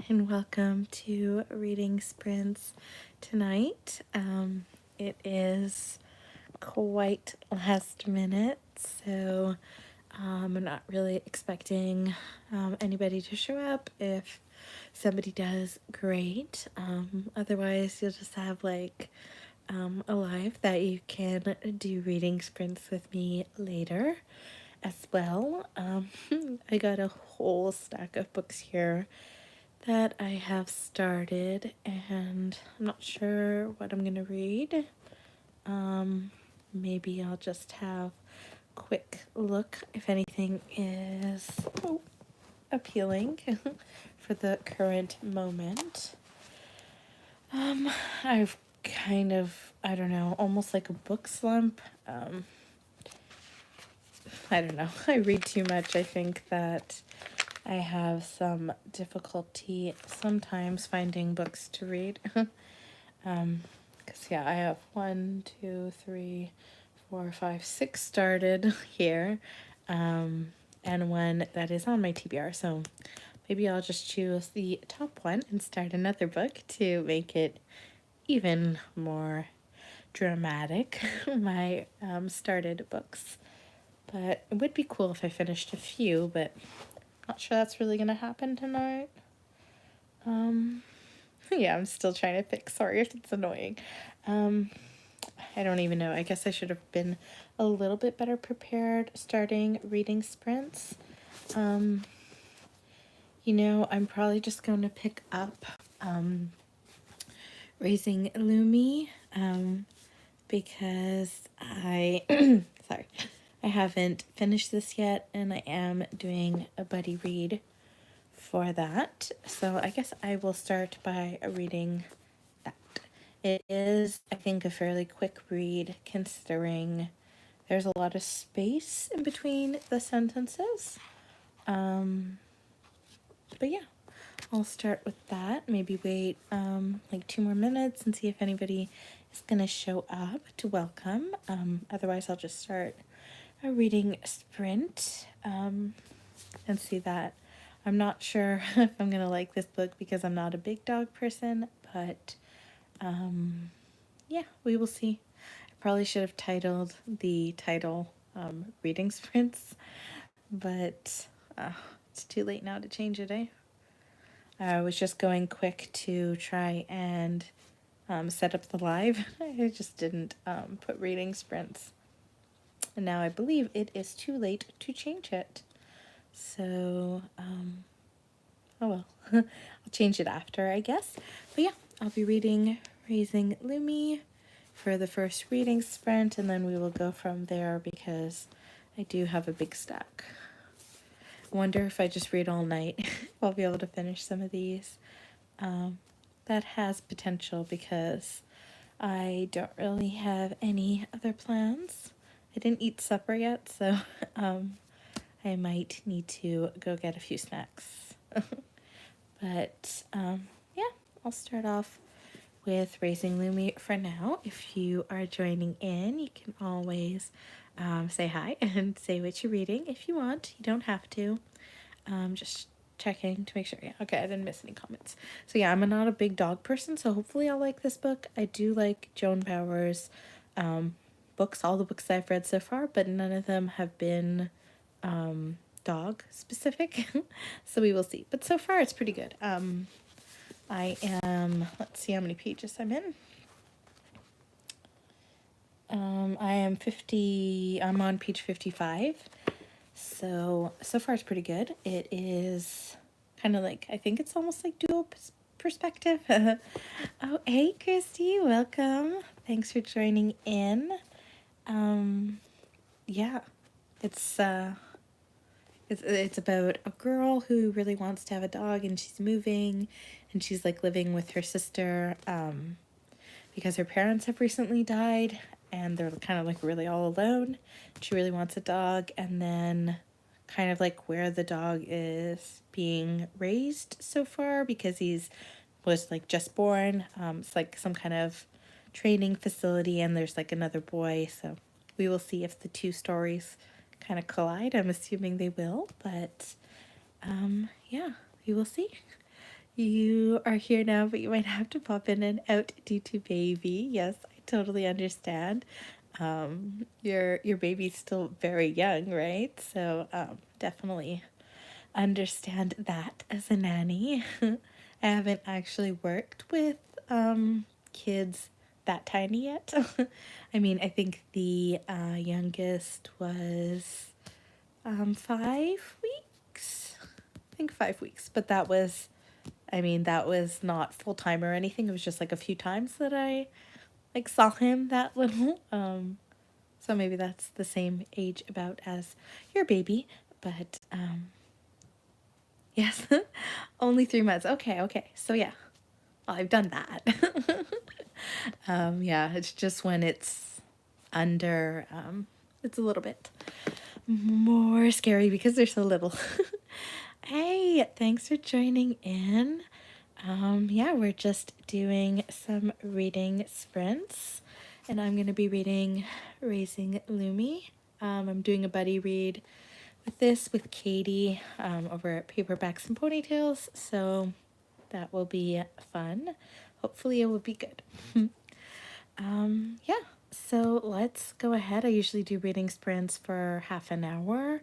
and welcome to Reading Sprints tonight. It is quite last minute, so I'm not really expecting anybody to show up. If somebody does, great. Otherwise, you'll just have like a live that you can do reading sprints with me later as well. I got a whole stack of books here that I have started, and I'm not sure what I'm gonna read. Maybe I'll just have a quick look if anything is appealing for the current moment. I've kind of, I don't know, almost like a book slump. I don't know. I read too much. I think that I have some difficulty sometimes finding books to read. Because, yeah, I have 6 started here, and one that is on my TBR. So maybe I'll just choose the top one and start another book to make it even more dramatic, my started books. But it would be cool if I finished a few, but not sure that's really gonna happen tonight. Yeah, I'm still trying to fix. Sorry if it's annoying. I don't even know. I guess I should have been a little bit better prepared starting reading sprints. I'm probably just going to pick up Raising Lumi because I sorry, I haven't finished this yet, and I am doing a buddy read for that. So I guess I will start by reading that. It is, I think, a fairly quick read considering there's a lot of space in between the sentences. But yeah, I'll start with that. Maybe wait like 2 more minutes and see if anybody is gonna show up to welcome. Otherwise I'll just start a reading sprint and see that. I'm not sure if I'm gonna like this book because I'm not a big dog person, but yeah, we will see. I probably should have titled the title Reading Sprints, but it's too late now to change it, eh? I was just going quick to try and set up the live. I just didn't put reading sprints. And now I believe it is too late to change it. So, oh well. I'll change it after, I guess. But yeah, I'll be reading Raising Lumi for the first reading sprint, and then we will go from there because I do have a big stack. I wonder if I just read all night, I'll be able to finish some of these. That has potential because I don't really have any other plans. I didn't eat supper yet, so I might need to go get a few snacks. But yeah, I'll start off with Raising Lumi for now. If you are joining in, you can always say hi and say what you're reading if you want. You don't have to. Just checking to make sure. Yeah, okay, I didn't miss any comments. So yeah, I'm not a big dog person, so hopefully I'll like this book. I do like Joan Powers books, all the books I've read so far, but none of them have been dog specific. So we will see. But so far it's pretty good. I am, let's see how many pages I'm in. I'm on page 55. So far it's pretty good. It is kind of like, I think it's almost like dual perspective. Oh, hey, Christy, welcome. Thanks for joining in. Yeah, it's about a girl who really wants to have a dog, and she's moving, and she's like living with her sister because her parents have recently died, and they're kind of like really all alone. She really wants a dog, and then kind of like where the dog is being raised so far because was like just born. It's like some kind of training facility, and there's like another boy, so we will see if the two stories kind of collide. I'm assuming they will, but yeah, we will see. You are here now, but you might have to pop in and out due to baby. Yes, I totally understand. Your baby's still very young, right? So definitely understand that as a nanny. I haven't actually worked with kids that tiny yet. I mean, I think the youngest was 5 weeks. I think 5 weeks, but that was, I mean, that was not full time or anything. It was just like a few times that I like saw him that little. So maybe that's the same age about as your baby, but yes, only 3 months. Okay, okay. So yeah, well, I've done that. Yeah, it's just when it's under, it's a little bit more scary because they're so little. Hey, thanks for joining in. Yeah, we're just doing some reading sprints, and I'm going to be reading Raising Lumi. I'm doing a buddy read with this with Katie over at Paperbacks and Ponytails, so that will be fun. Hopefully, it will be good. Yeah, so let's go ahead. I usually do reading sprints for half an hour,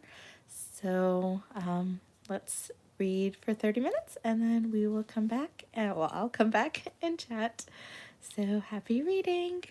so let's read for 30 minutes and then we will come back and well, I'll come back and chat. So happy reading.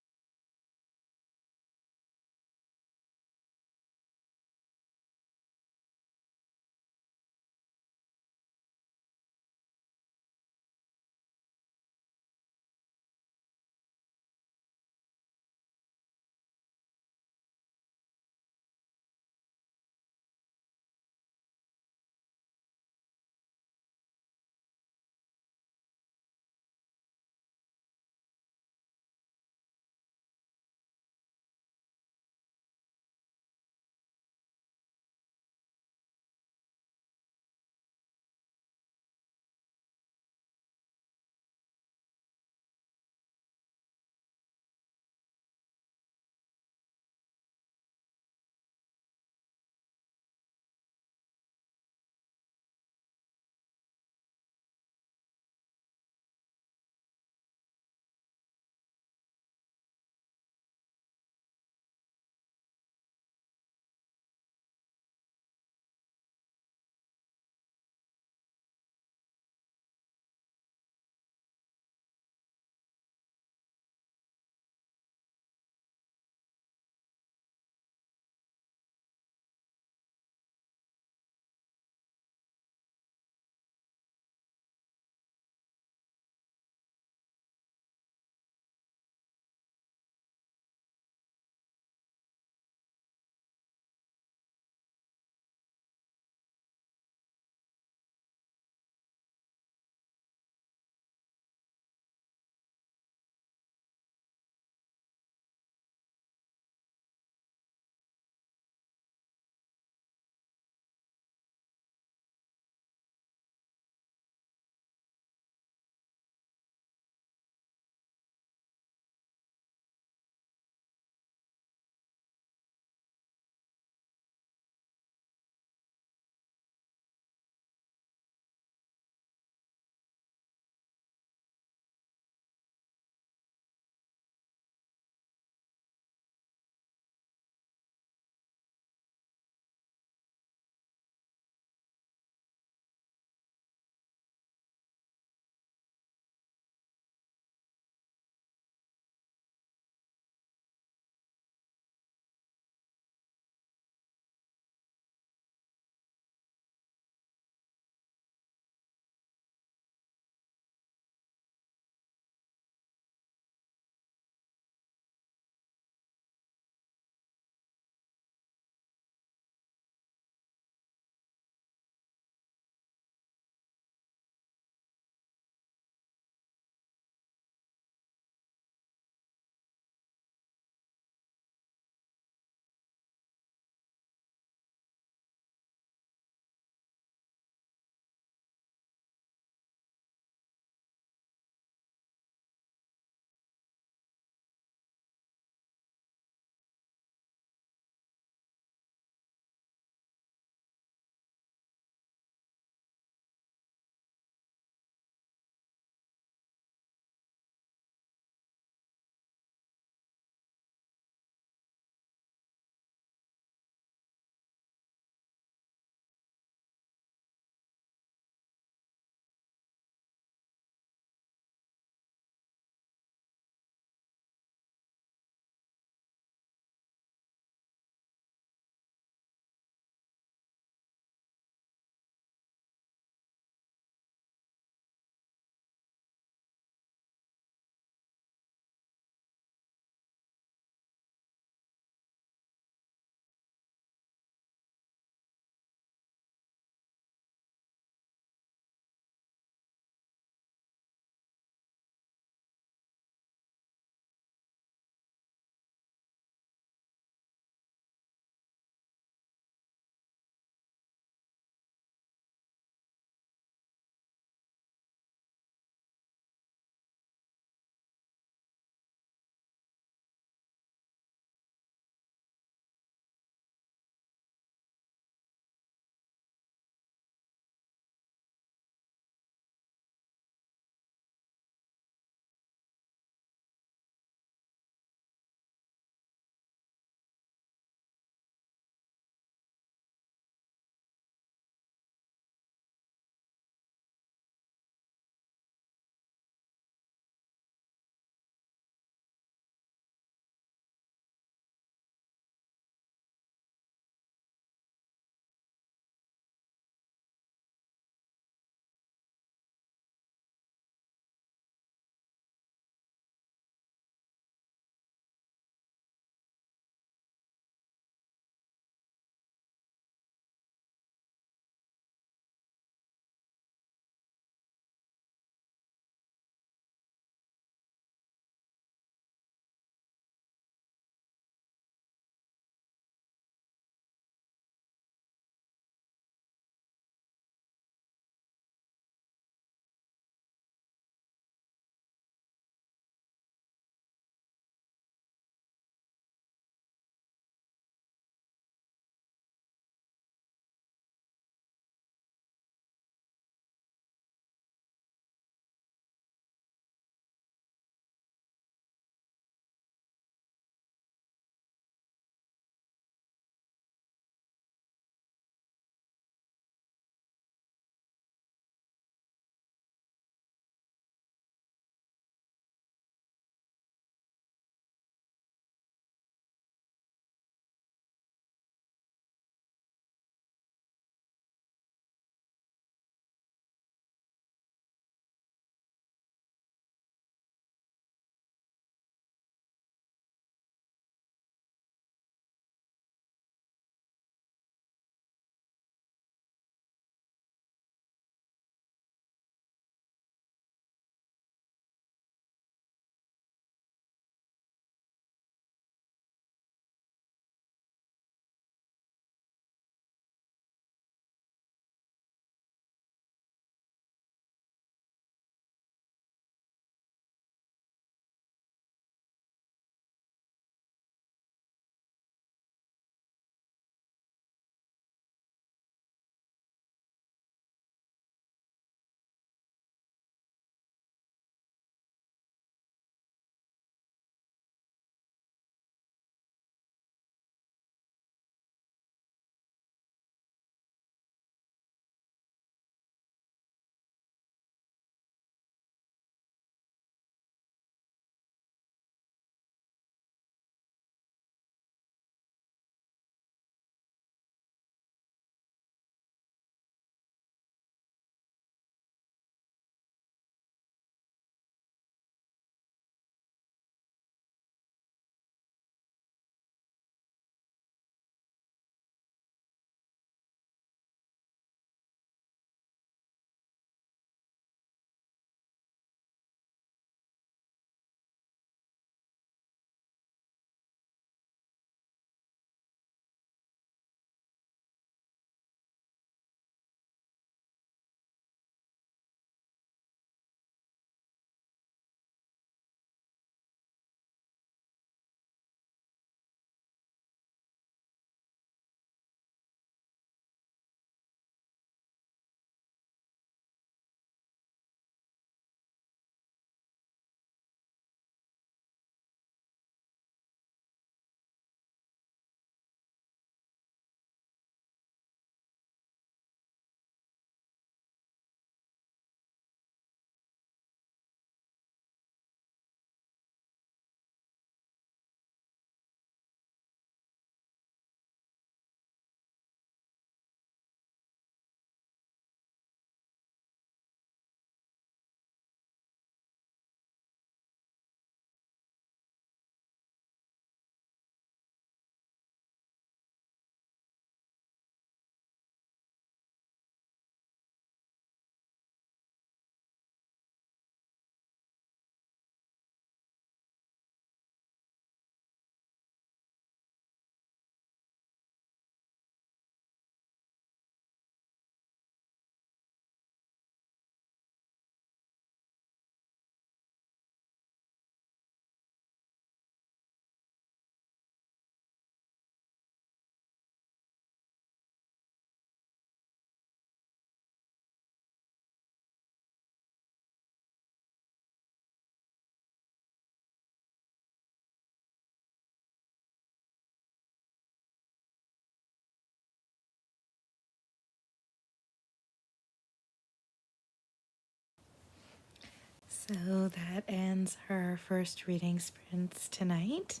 So that ends our first reading sprints tonight.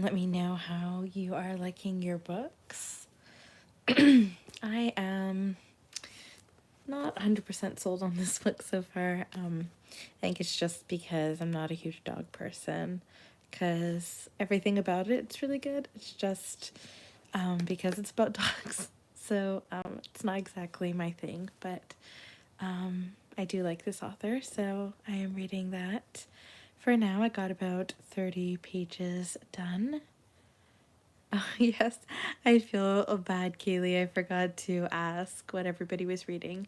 Let me know how you are liking your books. I am not 100% sold on this book so far. I think it's just because I'm not a huge dog person, because everything about it, it's really good. It's just because it's about dogs. So it's not exactly my thing, but I do like this author, so I am reading that. For now, I got about 30 pages done. Oh, yes, I feel bad, Kaylee. I forgot to ask what everybody was reading.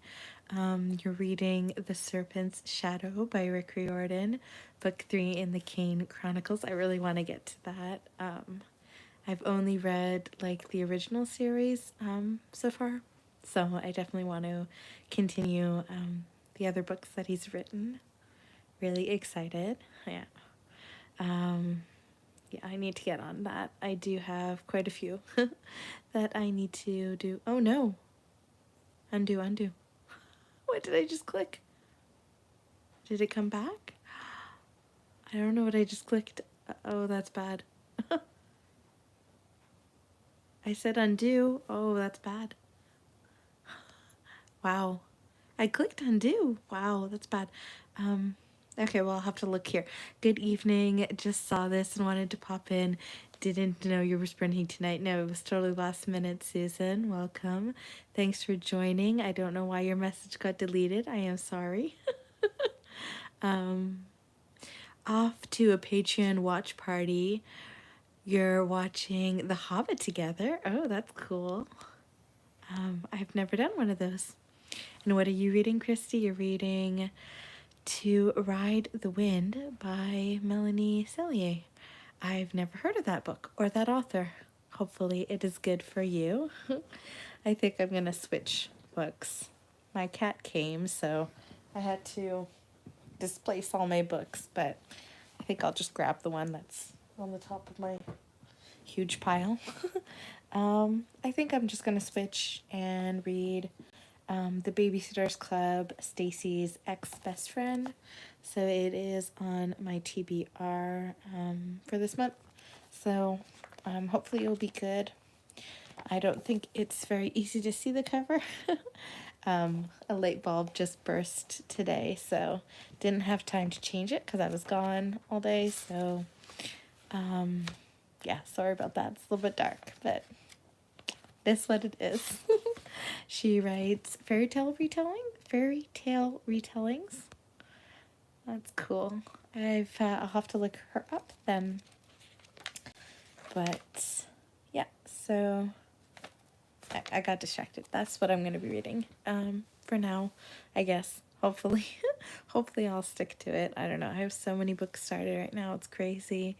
You're reading The Serpent's Shadow by Rick Riordan, book 3 in the Kane Chronicles. I really want to get to that. I've only read like the original series so far, so I definitely want to continue the other books that he's written. Really excited. Yeah. Yeah, I need to get on that. I do have quite a few that I need to do. Oh no. Undo, undo. What did I just click? Did it come back? I don't know what I just clicked. Oh, that's bad. I said undo. Oh, that's bad. Wow. I clicked undo. Wow, that's bad. Okay, well, I'll have to look here. Good evening. Just saw this and wanted to pop in. Didn't know you were sprinting tonight. No, it was totally last minute, Susan. Welcome. Thanks for joining. I don't know why your message got deleted. I am sorry. Off to a Patreon watch party. You're watching The Hobbit together. Oh, that's cool. I've never done one of those. And what are you reading, Christy? You're reading To Ride the Wind by Melanie Cellier. I've never heard of that book or that author. Hopefully it is good for you. I think I'm going to switch books. My cat came, so I had to displace all my books, but I think I'll just grab the one that's on the top of my huge pile. I think I'm just going to switch and read The Babysitter's Club, Stacy's ex-best friend. So it is on my TBR for this month. So hopefully it'll be good. I don't think it's very easy to see the cover. A light bulb just burst today, so didn't have time to change it because I was gone all day. So yeah, sorry about that. It's a little bit dark, but that's what it is. She writes fairy tale retellings. That's cool. I'll have to look her up then. But yeah, so I got distracted. That's what I'm going to be reading for now, I guess. Hopefully, hopefully I'll stick to it. I don't know. I have so many books started right now. It's crazy.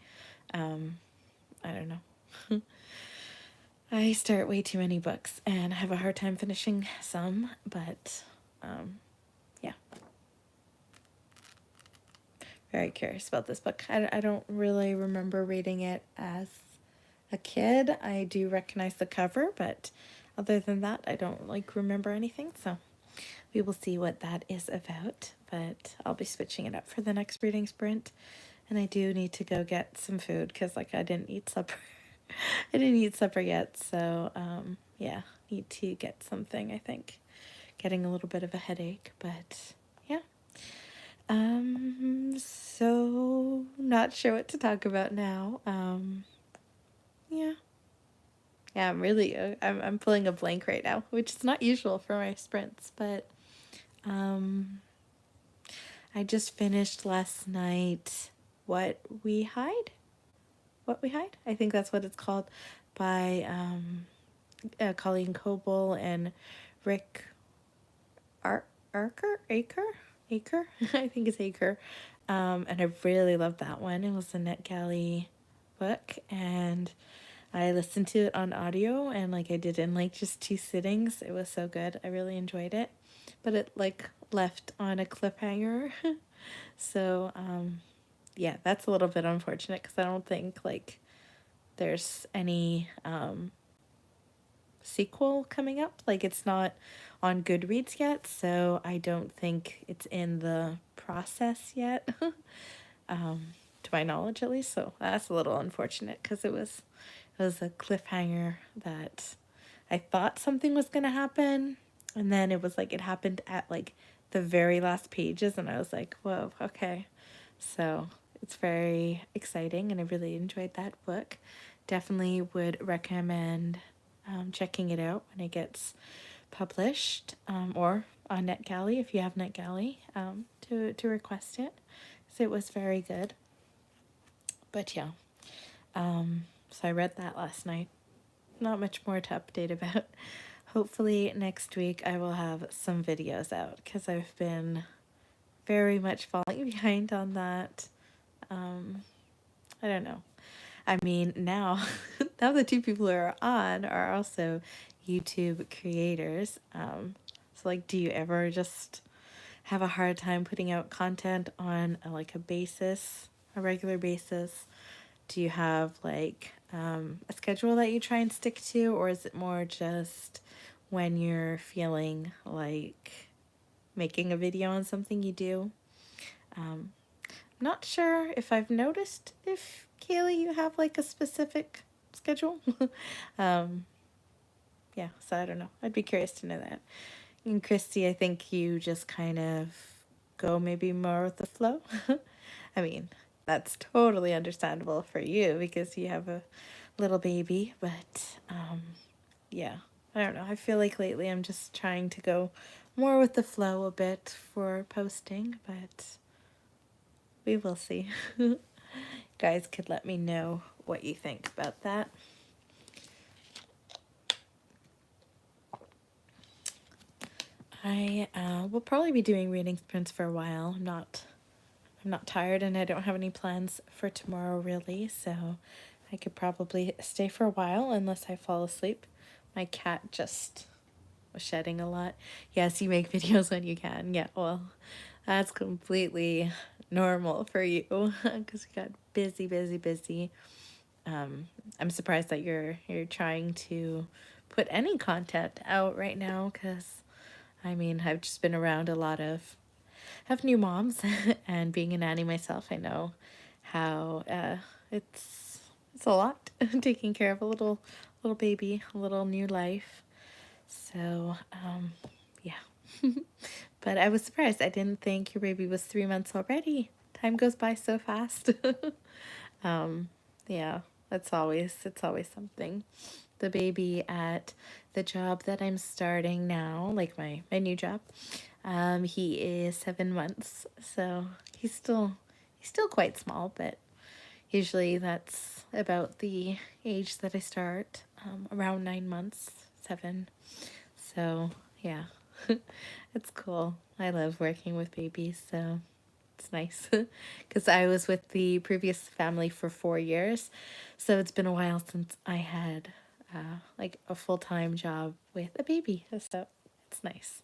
I don't know. I start way too many books and I have a hard time finishing some, but yeah. Very curious about this book. I don't really remember reading it as a kid. I do recognize the cover, but other than that, I don't remember anything. So we will see what that is about, but I'll be switching it up for the next reading sprint. And I do need to go get some food because I didn't eat supper. I didn't eat supper yet, so yeah, need to get something, I think. Getting a little bit of a headache, but yeah. So not sure what to talk about now. Yeah. Yeah, I'm pulling a blank right now, which is not usual for my sprints, but I just finished last night What We Hide. What We Hide? I think that's what it's called, by Colleen Coble and Rick Aker? I think it's Aker. And I really loved that one. It was a NetGalley book, and I listened to it on audio, and I did in just 2 sittings. It was so good. I really enjoyed it, but it left on a cliffhanger. So yeah, that's a little bit unfortunate because I don't think there's any sequel coming up. It's not on Goodreads yet, so I don't think it's in the process yet, to my knowledge at least. So that's a little unfortunate because it was a cliffhanger that I thought something was gonna happen, and then it was like it happened at like the very last pages, and I was like, whoa, okay. So it's very exciting, and I really enjoyed that book. Definitely would recommend checking it out when it gets published, or on NetGalley if you have NetGalley, to request it. So it was very good. But yeah, so I read that last night. Not much more to update about. Hopefully next week I will have some videos out because I've been very much falling behind on that. I don't know. I mean, now, now the two people who are on are also YouTube creators. So like, do you ever just have a hard time putting out content on like a basis, a regular basis? Do you have like a schedule that you try and stick to, or is it more just when you're feeling like making a video on something you do? Not sure if I've noticed if Kaylee you have like a specific schedule. um, yeah, so I don't know. I'd be curious to know that. And Christy, I think you just kind of go maybe more with the flow. I mean, that's totally understandable for you because you have a little baby, but yeah, I don't know. I feel like lately I'm just trying to go more with the flow a bit for posting, but we will see. Guys could let me know what you think about that. I will probably be doing reading sprints for a while. I'm not tired and I don't have any plans for tomorrow really, so I could probably stay for a while unless I fall asleep. My cat just was shedding a lot. Yes, you make videos when you can. Yeah, well, that's completely normal for you because you got busy, busy, busy. I'm surprised that you're trying to put any content out right now because I mean, I've just been around a lot of have new moms and being a nanny myself, I know how it's a lot taking care of a little baby, a little new life. So, yeah. But I was surprised. I didn't think your baby was 3 months already. Time goes by so fast. Yeah, it's always something. The baby at the job that I'm starting now, like my new job, he is 7 months, so he's still quite small, but usually that's about the age that I start, around 9 months, 7. So yeah, it's cool. I love working with babies, so it's nice because I was with the previous family for 4 years, so it's been a while since I had like a full-time job with a baby, so it's nice.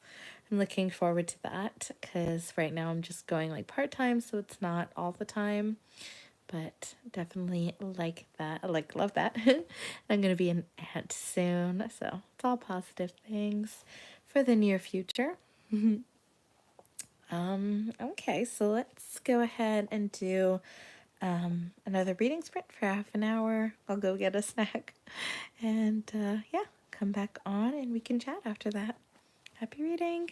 I'm looking forward to that because right now I'm just going like part-time, so it's not all the time, but definitely like that. I like love that. I'm gonna be an aunt soon, so it's all positive things for the near future. Okay, so let's go ahead and do another reading sprint for half an hour. I'll go get a snack and yeah, come back on and we can chat after that. Happy reading.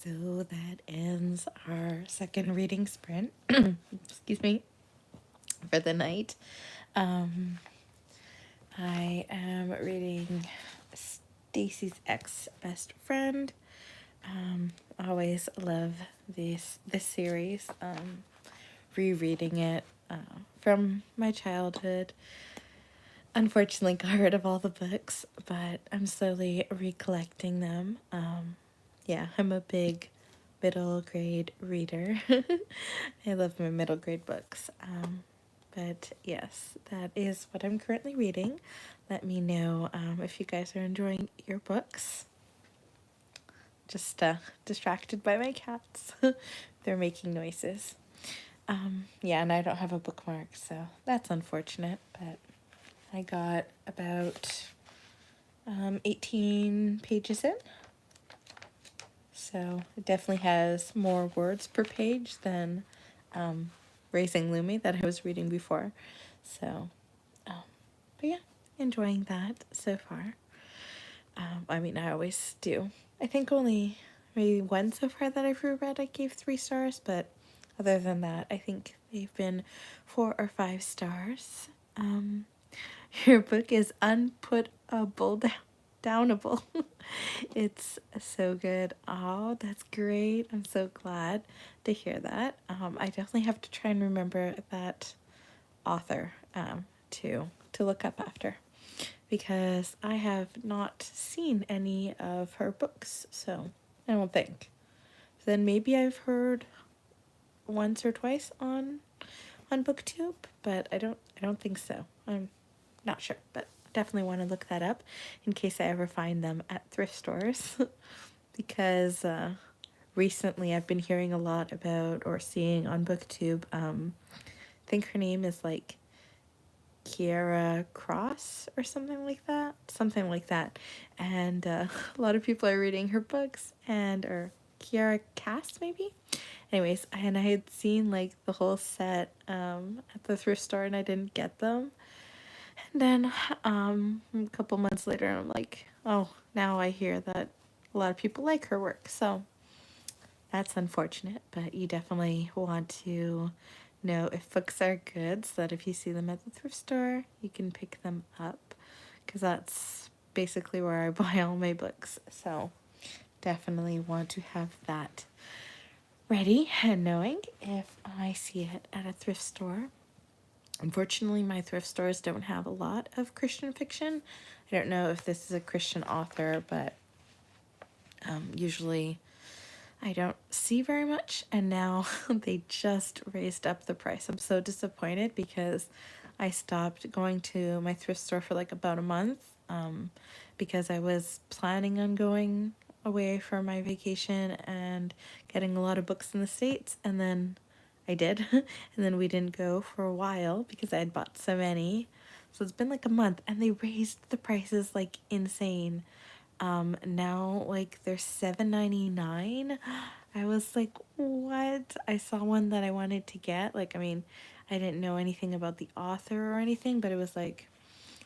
So that ends our second reading sprint. Excuse me, for the night. Um, I am reading Stacy's Ex Best Friend. Always love this series. Rereading it from my childhood. Unfortunately, got rid of all the books, but I'm slowly recollecting them. Yeah, I'm a big middle grade reader. I love my middle grade books. But yes, that is what I'm currently reading. Let me know if you guys are enjoying your books. Just distracted by my cats. They're making noises. Yeah, and I don't have a bookmark, so that's unfortunate, but I got about 18 pages in. So it definitely has more words per page than Raising Lumi that I was reading before. So, but yeah, enjoying that so far. I mean, I always do. I think only maybe one so far that I've reread I gave 3 stars, but other than that, I think they've been 4 or 5 stars. Your book is unputable downable. It's so good. Oh, that's great. I'm so glad to hear that. I definitely have to try and remember that author to look up after, because I have not seen any of her books, so I don't think. Then maybe I've heard once or twice on BookTube, but I don't think so. I'm not sure, but definitely want to look that up in case I ever find them at thrift stores. Because recently I've been hearing a lot about, or seeing on BookTube, I think her name is like Kiara Cross or something like that. Something like that. And a lot of people are reading her books, or Kiara Cass maybe? Anyways, and I had seen like the whole set at the thrift store and I didn't get them. And then a couple months later, I'm like, oh, now I hear that a lot of people like her work. So that's unfortunate, but you definitely want to know if books are good so that if you see them at the thrift store, you can pick them up, because that's basically where I buy all my books. So definitely want to have that ready and knowing if I see it at a thrift store. Unfortunately, my thrift stores don't have a lot of Christian fiction. I don't know if this is a Christian author, but usually I don't see very much. And now they just raised up the price. I'm so disappointed because I stopped going to my thrift store for like about a month because I was planning on going away for my vacation and getting a lot of books in the States. And then I did. And then we didn't go for a while because I had bought so many. So it's been like a month and they raised the prices like insane. Now like they're $7.99. I was like, what? I saw one that I wanted to get. Like, I mean, I didn't know anything about the author or anything, but it was like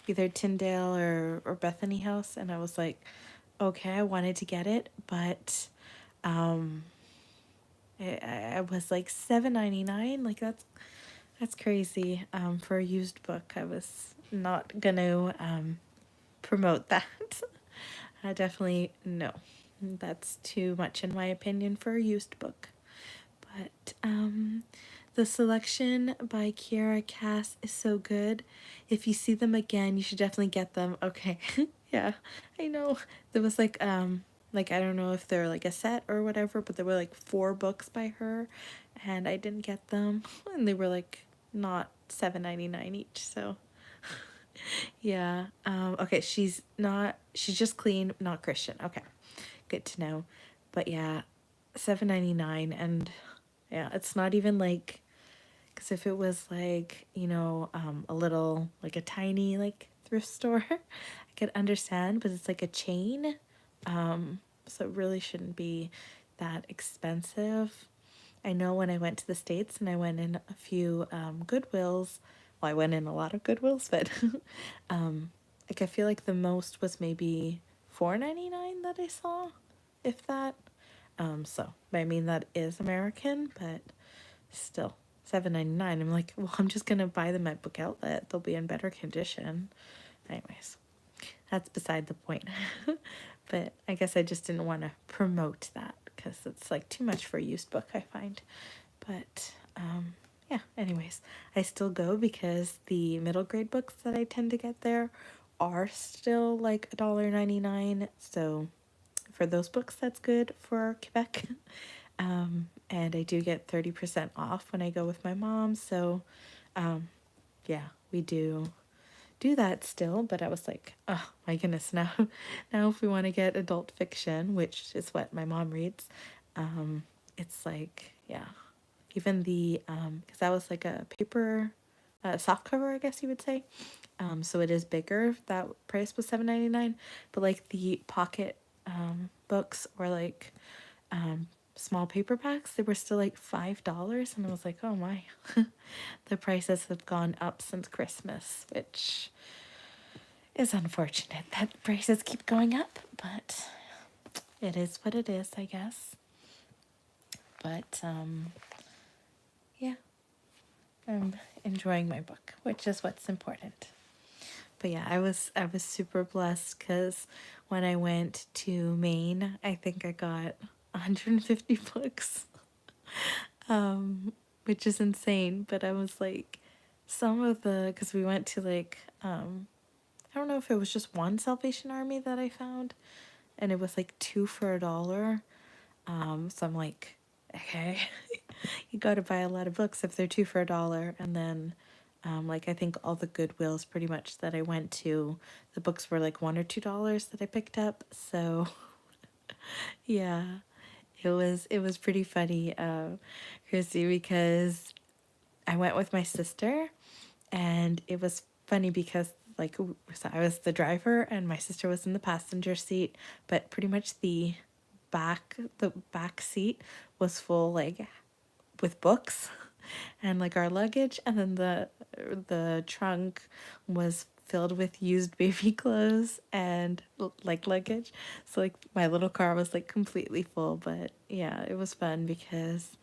either Tyndale or Bethany House, and I was like, okay, I wanted to get it, but I was like $7.99. Like that's crazy for a used book. I was not gonna promote that. I definitely no. That's too much in my opinion for a used book. But the selection by Kiara Cass is so good. If you see them again, you should definitely get them. Okay. Yeah. I know. There was like I don't know if they're like a set or whatever, but there were like 4 books by her and I didn't get them. And they were like not $7.99 each, so yeah. Okay, she's just clean, not Christian. Okay. Good to know. But yeah, $7.99, and yeah, it's not even like, because if it was like, a little, like a tiny, like thrift store, I could understand, but it's like a chain. So it really shouldn't be that expensive. I know when I went to the States and I went in a few Goodwills, well, I went in a lot of Goodwills, but like I feel like the most was maybe $4.99 that I saw, if that. So I mean that is American, but still $7.99. I'm like, well, I'm just gonna buy them at Book Outlet. They'll be in better condition. Anyways, that's beside the point. But I guess I just didn't want to promote that because it's like too much for a used book, I find. But yeah, anyways, I still go because the middle grade books that I tend to get there are still like $1.99. So for those books, that's good for Quebec. And I do get 30% off when I go with my mom. So yeah, we do that still, but I was like, oh my goodness, now if we want to get adult fiction, which is what my mom reads, it's like, yeah, even the because that was like a paper soft cover, I guess you would say. So it is bigger. That price was $7.99, but like the pocket books or like small paperbacks, they were still like $5, and I was like, oh my, the prices have gone up since Christmas, which is unfortunate that prices keep going up, but it is what it is, I guess. But yeah, I'm enjoying my book, which is what's important. But yeah, I was super blessed because when I went to Maine, I think I got 150 books, which is insane. But I was like, some of the because we went to like I don't know if it was just one Salvation Army that I found, and it was like two for $1. So I'm like, okay, you got to buy a lot of books if they're two for $1. And then, like I think all the Goodwills pretty much that I went to, the books were like $1 or $2 that I picked up. So yeah, it was pretty funny, Chrissy, because I went with my sister, and it was funny because like so I was the driver and my sister was in the passenger seat, but pretty much the back seat was full like with books and like our luggage, and then the trunk was filled with used baby clothes and like luggage. So like my little car was like completely full, but yeah, it was fun because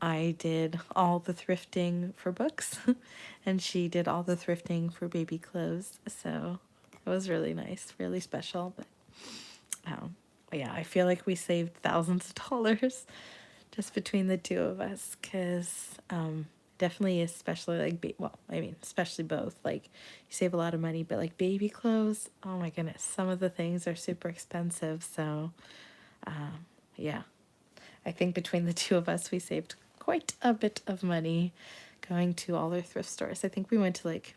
I did all the thrifting for books and she did all the thrifting for baby clothes. So it was really nice, really special. Um, but yeah, I feel like we saved thousands of dollars just between the two of us because definitely, especially like, well, I mean, especially both, like you save a lot of money, but like baby clothes, oh my goodness, some of the things are super expensive. So yeah, I think between the two of us, we saved quite a bit of money going to all their thrift stores. I think we went to like,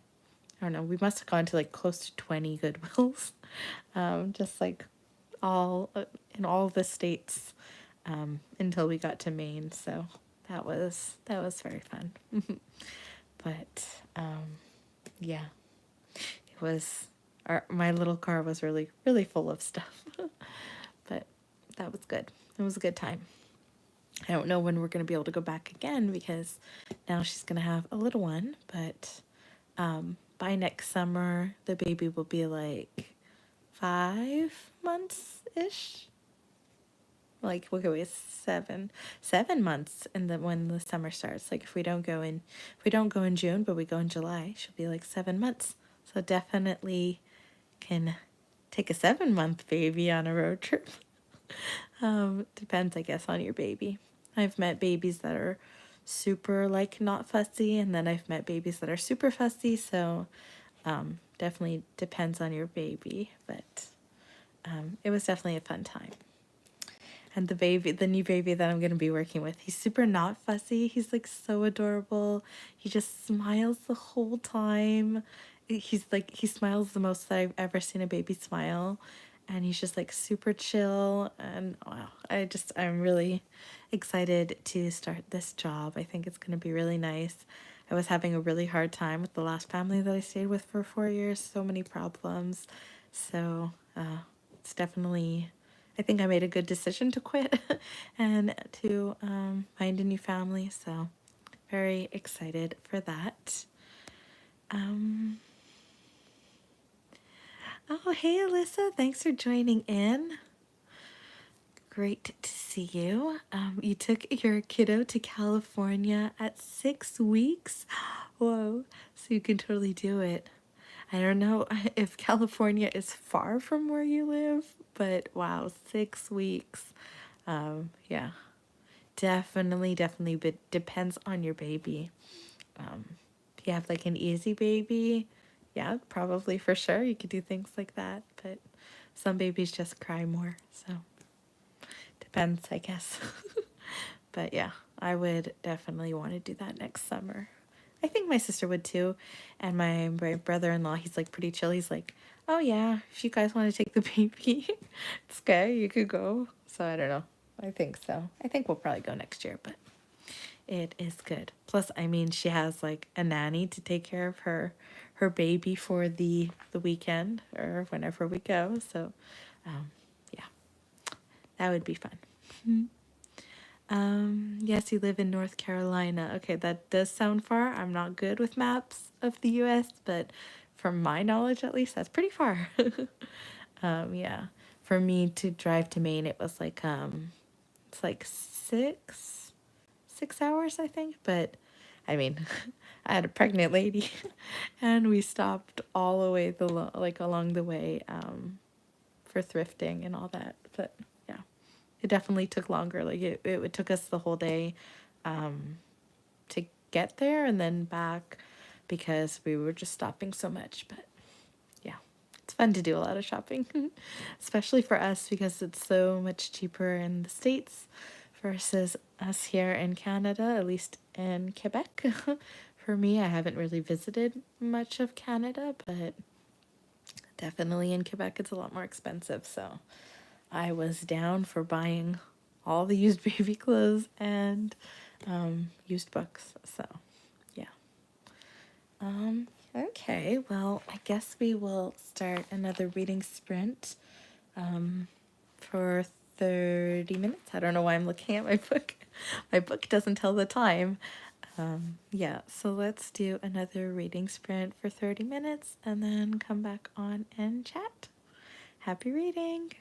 I don't know, we must have gone to like close to 20 Goodwills, just like all in all the states until we got to Maine. So that was very fun. But yeah, it was my little car was really really full of stuff, but that was good. It was a good time. I don't know when we're going to be able to go back again because now she's going to have a little one, but by next summer, the baby will be like 5 months ish. Like we'll go with 7 months, and then when the summer starts, like if we don't go in June, but we go in July, she'll be like 7 months. So definitely can take a 7 month baby on a road trip. Depends, I guess, on your baby. I've met babies that are super like not fussy, and then I've met babies that are super fussy. So definitely depends on your baby, but it was definitely a fun time. And the new baby that I'm going to be working with, he's super not fussy. He's like so adorable. He just smiles the whole time. He's like, he smiles the most that I've ever seen a baby smile. And he's just like super chill. And wow, I'm really excited to start this job. I think it's going to be really nice. I was having a really hard time with the last family that I stayed with for 4 years. So many problems. So it's definitely, I think I made a good decision to quit and to find a new family. So very excited for that. Oh, hey, Alyssa. Thanks for joining in. Great to see see you. You took your kiddo to California at 6 weeks. Whoa, so you can totally do it. I don't know if California is far from where you live, but wow, 6 weeks. Yeah, definitely, but depends on your baby. If you have like an easy baby, yeah, probably for sure you could do things like that, but some babies just cry more, so depends, I guess. But yeah, I would definitely want to do that next summer. I think my sister would too. And my brother-in-law, he's like pretty chill. He's like, oh yeah, if you guys want to take the baby, it's okay, you could go. So I don't know. I think so. I think we'll probably go next year, but it is good. Plus, I mean, she has like a nanny to take care of her baby for the weekend or whenever we go. So, yeah, that would be fun. Yes, you live in North Carolina. Okay, that does sound far. I'm not good with maps of the US, but from my knowledge at least, that's pretty far. Yeah. For me to drive to Maine, it was like it's like 6 hours, I think, but I mean, I had a pregnant lady and we stopped all the way like along the way for thrifting and all that. But yeah, it definitely took longer. Like it took us the whole day to get there and then back because we were just stopping so much. But yeah, it's fun to do a lot of shopping, especially for us because it's so much cheaper in the States versus us here in Canada, at least in Quebec. For me, I haven't really visited much of Canada, but definitely in Quebec it's a lot more expensive. So I was down for buying all the used baby clothes and used books. So, yeah. Okay, well, I guess we will start another reading sprint for 30 minutes. I don't know why I'm looking at my book. My book doesn't tell the time. Yeah, so let's do another reading sprint for 30 minutes and then come back on and chat. Happy reading!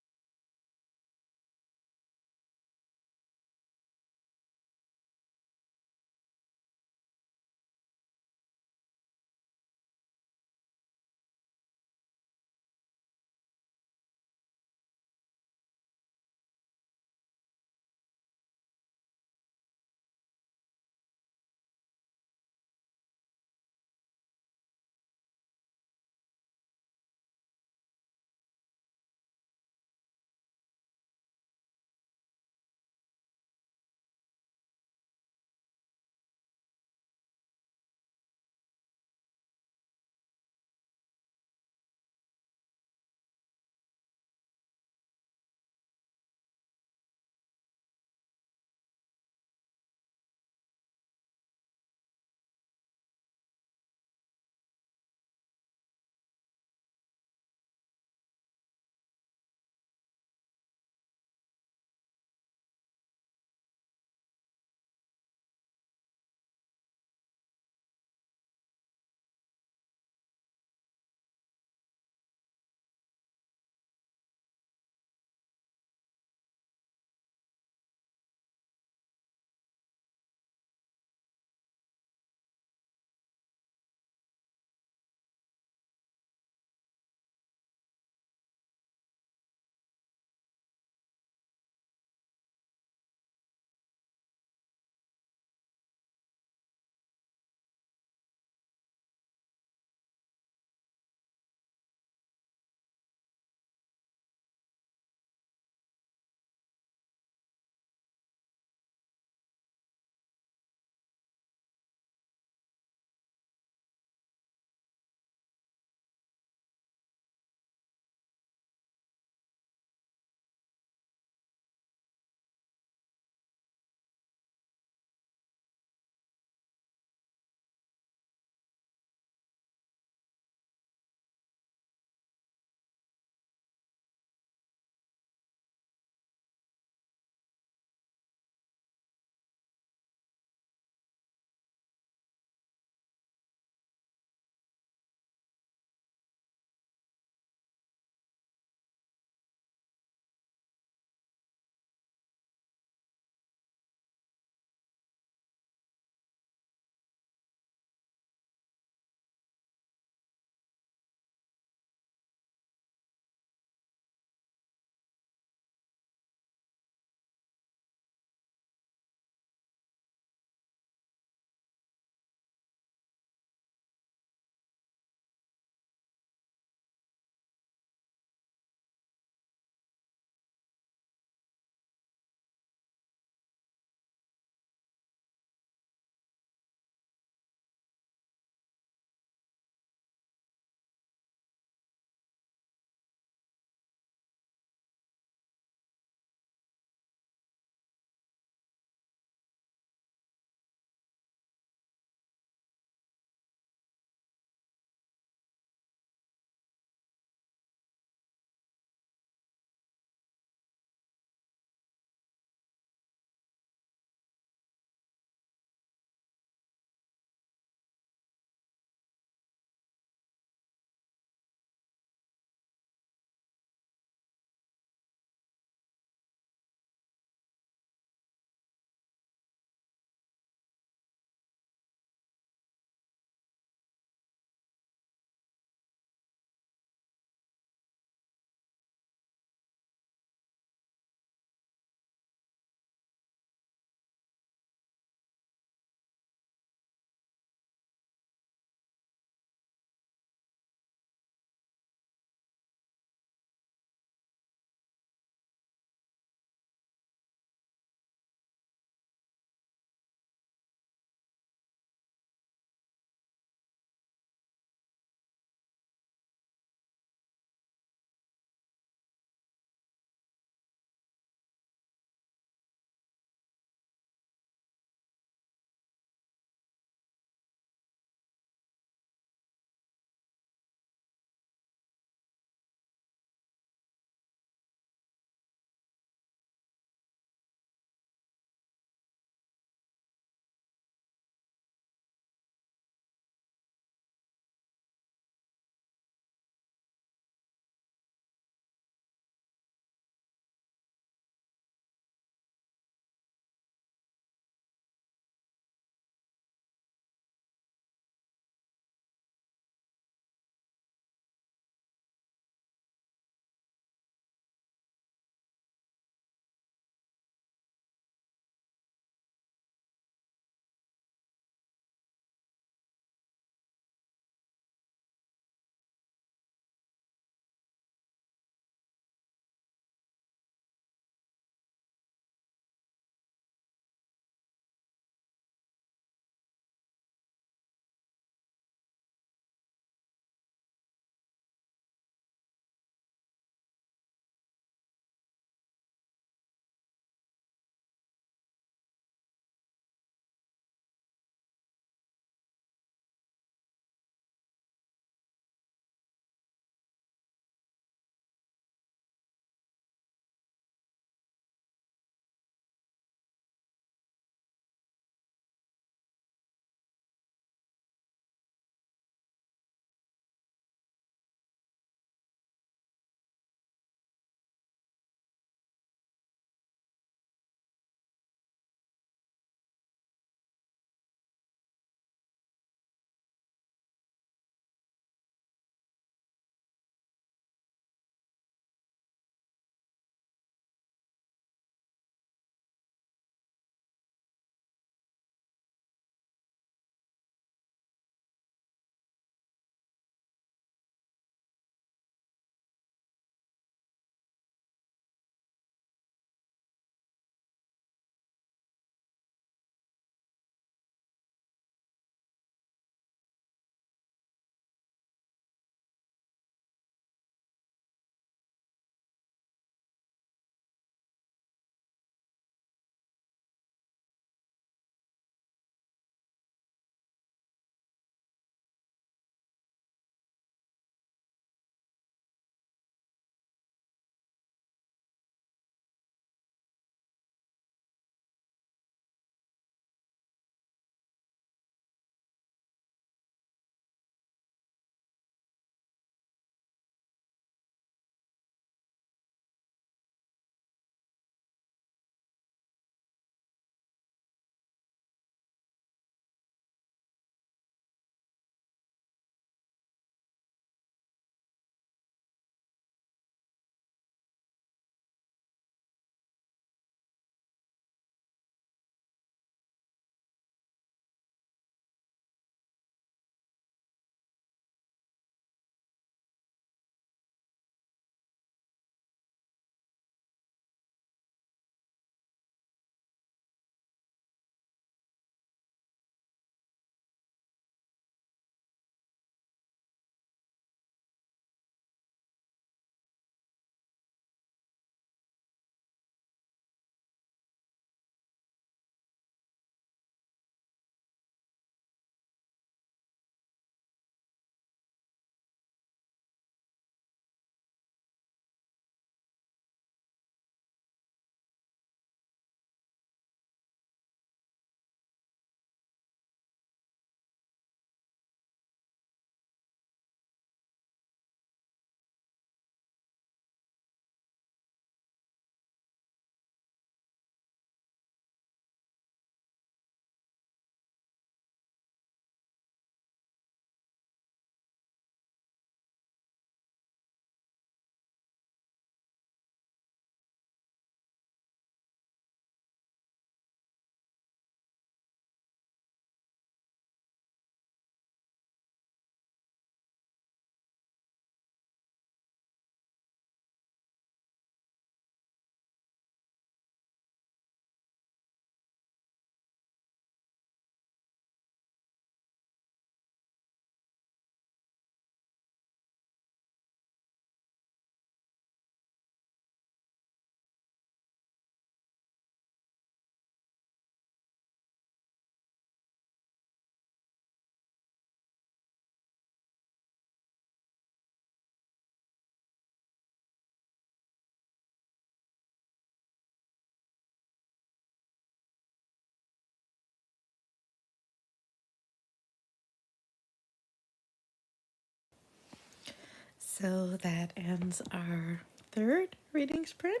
So that ends our third reading sprint.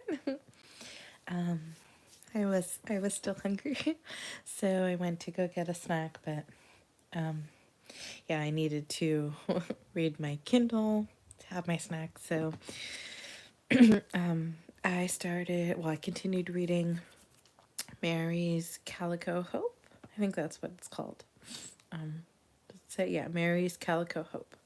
um, I was still hungry, so I went to go get a snack. But um, yeah, I needed to read my Kindle to have my snack. So I continued reading Mary's Calico Hope. I think that's what it's called. Um, so yeah, Mary's Calico Hope.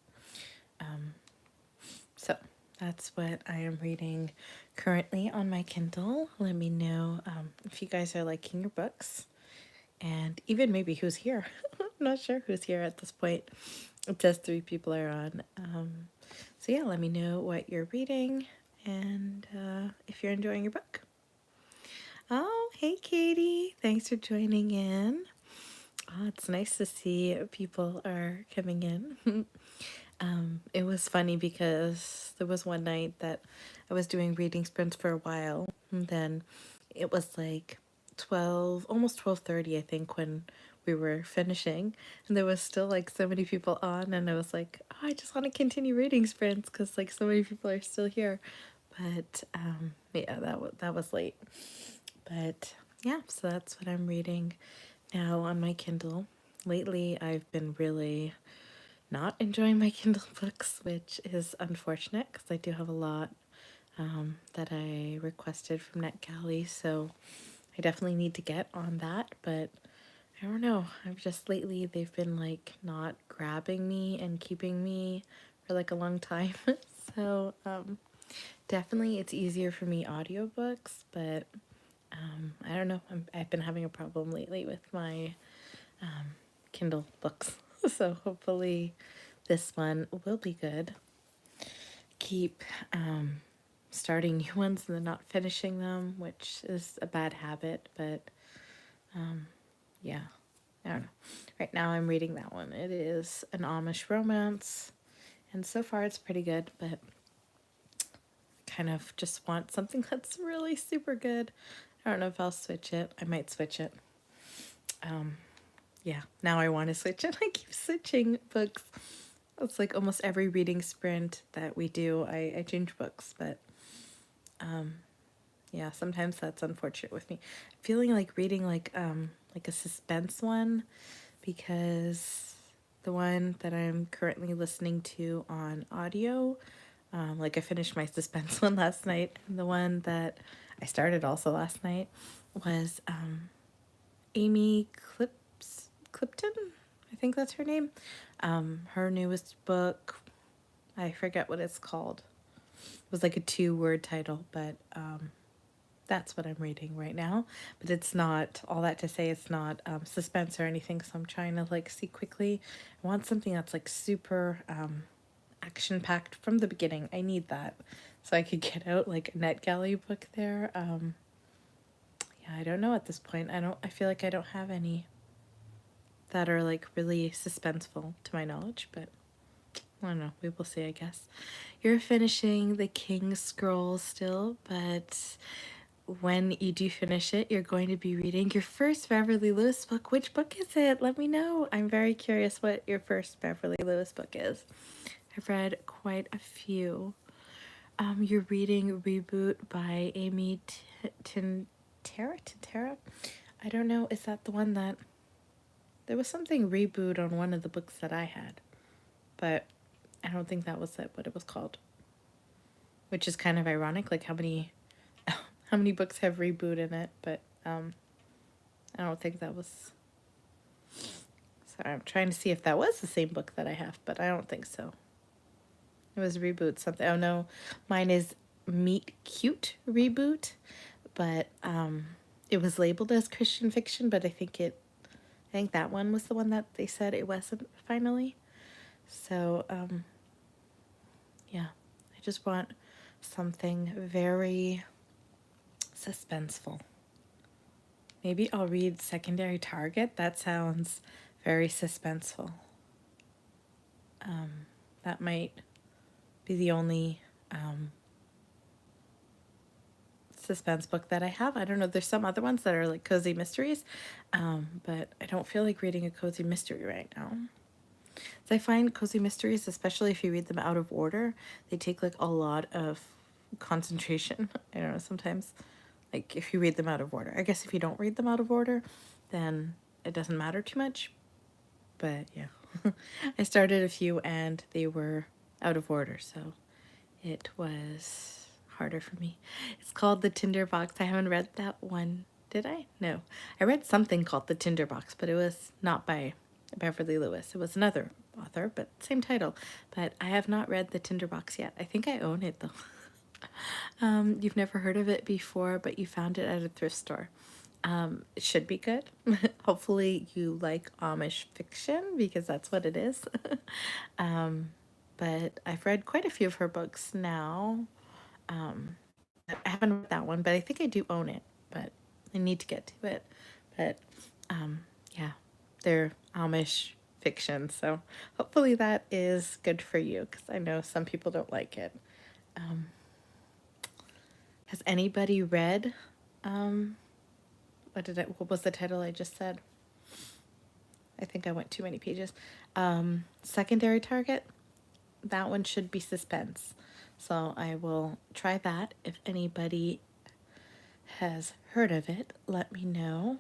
So that's what I am reading currently on my Kindle. Let me know if you guys are liking your books, and even maybe who's here. I'm not sure who's here at this point. It says 3 people are on. So yeah, let me know what you're reading and if you're enjoying your book. Oh, hey Katie, thanks for joining in. Oh, it's nice to see people are coming in. It was funny because there was one night that I was doing reading sprints for a while, and then it was like 12, almost 12:30, I think, when we were finishing, and there was still like so many people on, and I was like, oh, I just want to continue reading sprints because like so many people are still here. But yeah, that was late. But yeah, so that's what I'm reading now on my Kindle. Lately, I've been really not enjoying my Kindle books, which is unfortunate because I do have a lot that I requested from NetGalley, so I definitely need to get on that. But I don't know. I've just lately they've been like not grabbing me and keeping me for like a long time. So definitely it's easier for me audiobooks, but I don't know. I've been having a problem lately with my Kindle books. So hopefully this one will be good. Keep starting new ones and then not finishing them, which is a bad habit, but yeah, I don't know. Right now I'm reading that one. It is an Amish romance, and so far it's pretty good, but kind of just want something that's really super good. I don't know if I'll switch it. I might switch it. Yeah, now I want to switch it. I keep switching books. It's like almost every reading sprint that we do, I change books, but yeah, sometimes that's unfortunate with me. I'm feeling like reading like a suspense one because the one that I'm currently listening to on audio, like I finished my suspense one last night, and the one that I started also last night was Amy Clipton. I think that's her name. Her newest book, I forget what it's called. It was like a 2-word title, but that's what I'm reading right now. But it's not, all that to say, it's not suspense or anything, so I'm trying to like see quickly. I want something that's like super action packed from the beginning. I need that so I could get out like a NetGalley book there. Yeah, I don't know at this point. I feel like I don't have any that are like really suspenseful to my knowledge, but I don't know. We will see, I guess. You're finishing the King's Scroll still, but when you do finish it, you're going to be reading your first Beverly Lewis book. Which book is it? Let me know. I'm very curious what your first Beverly Lewis book is. I've read quite a few. You're reading Reboot by Amy Tintera? I don't know. Is that the one that... There was something reboot on one of the books that I had, but I don't think that was it, what it was called. Which is kind of ironic, like how many books have reboot in it, but I don't think that was... Sorry, I'm trying to see if that was the same book that I have, but I don't think so. It was Reboot something. Oh no, mine is Meet Cute Reboot, but it was labeled as Christian fiction, but I think that one was the one that they said it wasn't finally. So yeah, I just want something very suspenseful. Maybe I'll read Secondary Target. That sounds very suspenseful. That might be the only suspense book that I have. I don't know. There's some other ones that are like cozy mysteries, but I don't feel like reading a cozy mystery right now. So I find cozy mysteries, especially if you read them out of order, they take like a lot of concentration. I don't know, sometimes like if you read them out of order. I guess if you don't read them out of order, then it doesn't matter too much. But yeah, I started a few and they were out of order, so it was harder for me. It's called The Tinderbox. I haven't read that one. Did I? No. I read something called The Tinderbox, but it was not by Beverly Lewis. It was another author, but same title. But I have not read The Tinderbox yet. I think I own it though. You've never heard of it before, but you found it at a thrift store. It should be good. Hopefully you like Amish fiction because that's what it is. But I've read quite a few of her books now. I haven't read that one, but I think I do own it, but I need to get to it. But yeah, they're Amish fiction, so hopefully that is good for you because I know some people don't like it. Has anybody read what was the title I just said? I think I went too many pages. Secondary Target. That one should be suspense. So I will try that. If anybody has heard of it, let me know.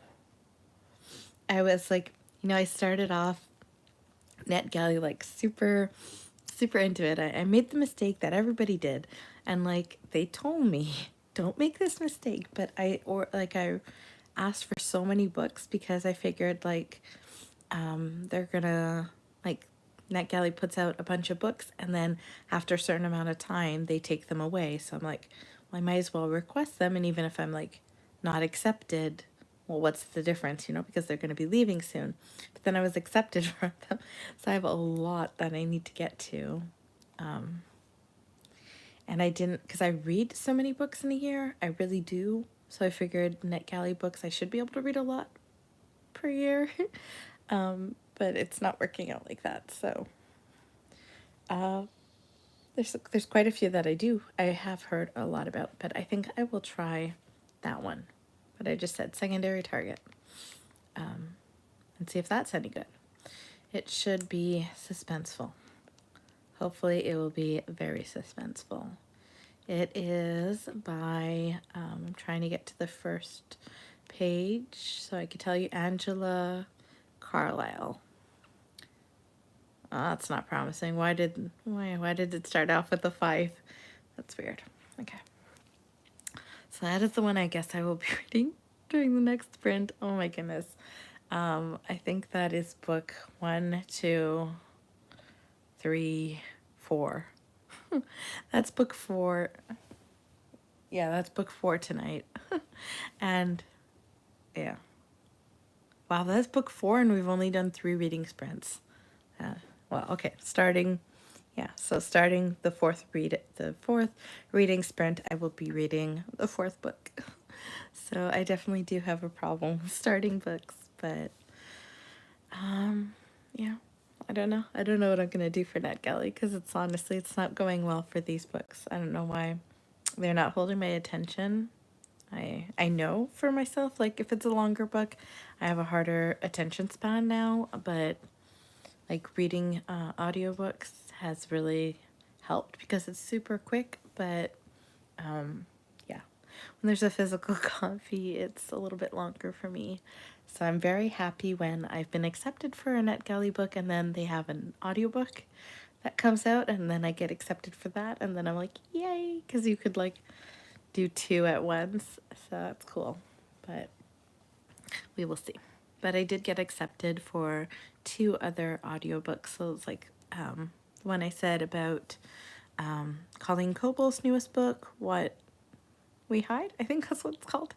I was like, I started off NetGalley like super, super into it. I made the mistake that everybody did. And like, they told me, don't make this mistake. But I asked for so many books because I figured like, they're gonna like NetGalley puts out a bunch of books and then after a certain amount of time they take them away. So I'm like, well, I might as well request them, and even if I'm like not accepted, well, what's the difference, because they're going to be leaving soon. But then I was accepted for them, so I have a lot that I need to get to. And I didn't, because I read so many books in a year, I really do. So I figured NetGalley books, I should be able to read a lot per year. But it's not working out like that. So there's quite a few that I have heard a lot about, but I think I will try that one. But I just said Secondary Target, and see if that's any good. It should be suspenseful. Hopefully it will be very suspenseful. It is by, I'm trying to get to the first page so I could tell you, Angela Carlisle. Oh, that's not promising. Why did it start off with a 5? That's weird. Okay. So that is the one I guess I will be reading during the next sprint. Oh my goodness. I think that is book 1, 2, 3, 4. That's book 4. Yeah, that's book 4 tonight. And yeah. Wow, that's book 4 and we've only done 3 reading sprints. Well, okay, starting the fourth reading sprint, I will be reading the 4th book. So I definitely do have a problem with starting books, but yeah, I don't know. I don't know what I'm gonna do for NetGalley because it's not going well for these books. I don't know why they're not holding my attention. I know for myself, like if it's a longer book, I have a harder attention span now, but like reading audiobooks has really helped because it's super quick, but yeah, when there's a physical copy, it's a little bit longer for me. So I'm very happy when I've been accepted for a NetGalley book and then they have an audiobook that comes out and then I get accepted for that and then I'm like, yay, because you could like do 2 at once, so that's cool, but we will see. But I did get accepted for 2 other audiobooks. So it's like when I said about Colleen Coble's newest book, What We Hide, I think that's what it's called.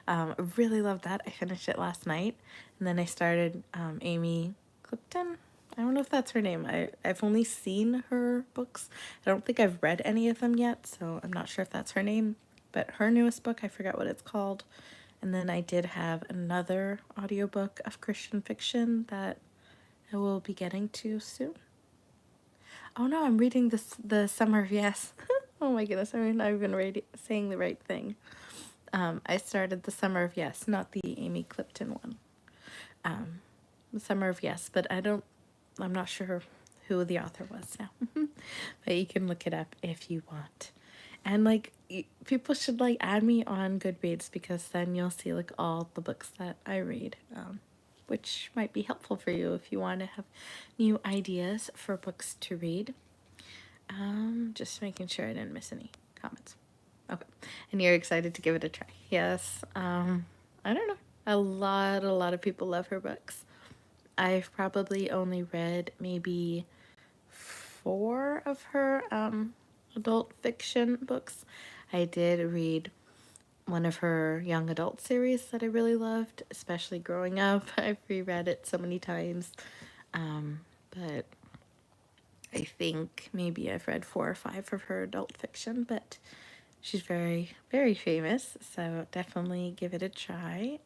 I really loved that. I finished it last night. And then I started Amy Clifton. I don't know if that's her name. I've only seen her books. I don't think I've read any of them yet, so I'm not sure if that's her name. But her newest book, I forgot what it's called. And then I did have another audiobook of Christian fiction that I will be getting to soon. Oh no, I'm reading the Summer of Yes. Oh my goodness, I'm not even saying the right thing. I started the Summer of Yes, not the Amy Clifton one. The Summer of Yes, but I don't I'm not sure who the author was now, but you can look it up if you want. And like people should like add me on Goodreads because then you'll see like all the books that I read, which might be helpful for you if you want to have new ideas for books to read. Just making sure I didn't miss any comments. Okay, and you're excited to give it a try. Yes. I don't know. A lot of people love her books. I've probably only read maybe 4 of her adult fiction books. I did read one of her young adult series that I really loved, especially growing up. I've reread it so many times. But I think maybe I've read 4 or 5 of her adult fiction, but she's very, very famous, so definitely give it a try.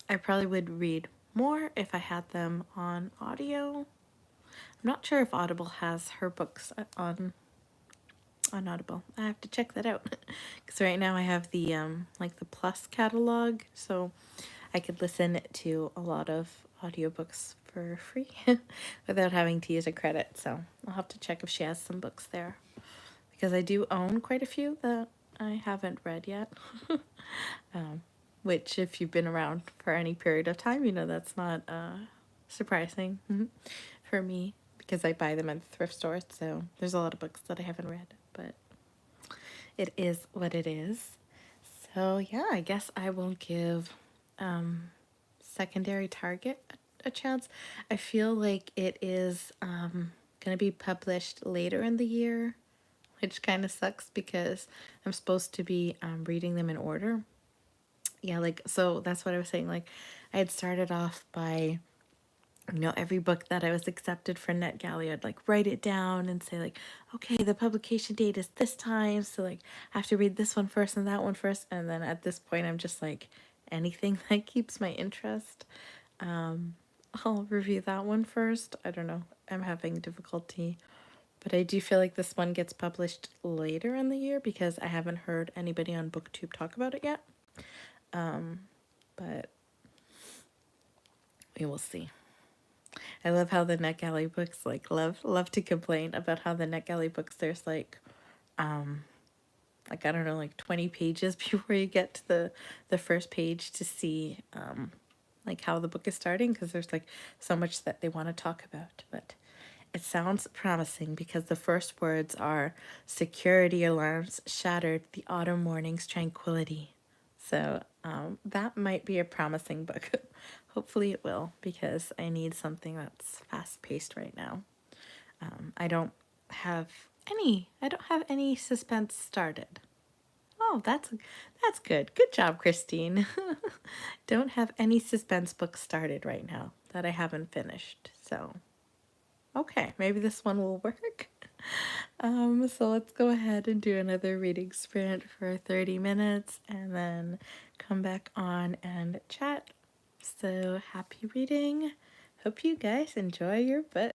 I probably would read more if I had them on audio. I'm not sure if Audible has her books on Audible. I have to check that out because right now I have the like the Plus catalog, so I could listen to a lot of audiobooks for free without having to use a credit. So I'll have to check if she has some books there because I do own quite a few that I haven't read yet. Which, if you've been around for any period of time, you know that's not surprising for me because I buy them at the thrift store. So there's a lot of books that I haven't read, but it is what it is. So yeah, I guess I will give Secondary Target a chance. I feel like it is going to be published later in the year, which kind of sucks because I'm supposed to be reading them in order. Yeah, like, so that's what I was saying. Like, I had started off by, every book that I was accepted for NetGalley, I'd like write it down and say like, okay, the publication date is this time, so like I have to read this one first and that one first, and then at this point I'm just like anything that keeps my interest. I'll review that one first. I don't know. I'm having difficulty, but I do feel like this one gets published later in the year because I haven't heard anybody on BookTube talk about it yet. But we will see. I love how the NetGalley books love to complain about how the NetGalley books there's like I don't know, like 20 pages before you get to the first page to see like how the book is starting because there's like so much that they want to talk about. But it sounds promising because the first words are security alarms shattered the autumn morning's tranquility. So that might be a promising book. Hopefully it will because I need something that's fast paced right now. I don't have any suspense started. Oh, that's good. Good job, Christine. Don't have any suspense books started right now that I haven't finished. So, okay, maybe this one will work. So let's go ahead and do another reading sprint for 30 minutes and then come back on and chat. So happy reading. Hope you guys enjoy your book.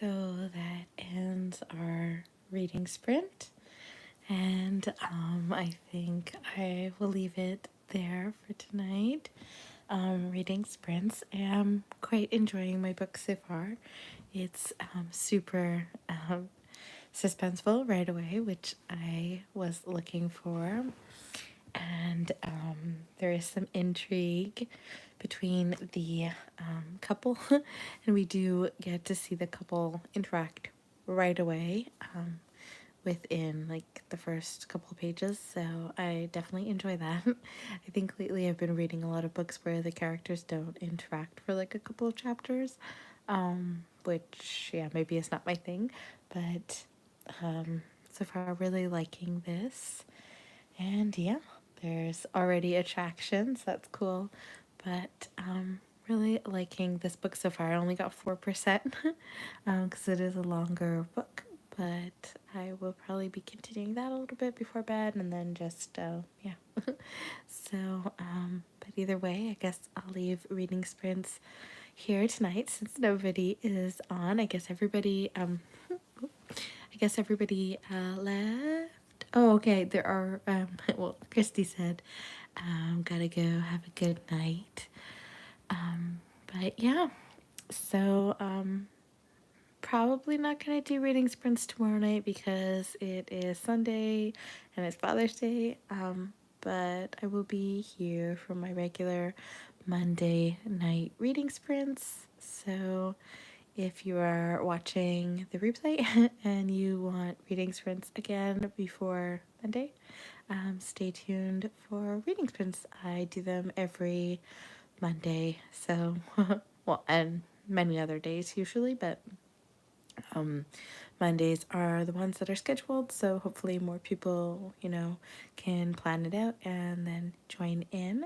So that ends our reading sprint. And I think I will leave it there for tonight. Reading sprints. I'm quite enjoying my book so far. It's super suspenseful right away, which I was looking for. And there is some intrigue between the couple, and we do get to see the couple interact right away within like the first couple of pages. So I definitely enjoy that. I think lately I've been reading a lot of books where the characters don't interact for like a couple of chapters, which yeah, maybe is not my thing, but so far really liking this. And yeah, there's already attractions. That's cool. But really liking this book so far. I only got 4% because it is a longer book. But I will probably be continuing that a little bit before bed and then just, yeah. So, but either way, I guess I'll leave reading sprints here tonight since nobody is on. I guess everybody left. Oh, okay. There are, well, Christy said, gotta go. Have a good night. But yeah, so, probably not gonna do reading sprints tomorrow night because it is Sunday and it's Father's Day. But I will be here for my regular Monday night reading sprints. So if you are watching the replay and you want reading sprints again before Monday, stay tuned for reading sprints. I do them every Monday, so well, and many other days usually, but Mondays are the ones that are scheduled, so hopefully more people, can plan it out and then join in.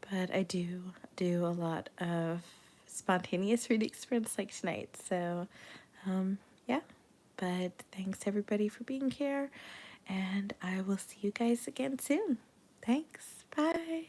But I do a lot of spontaneous reading sprints like tonight, so yeah. But thanks everybody for being here, and I will see you guys again soon. Thanks. Bye.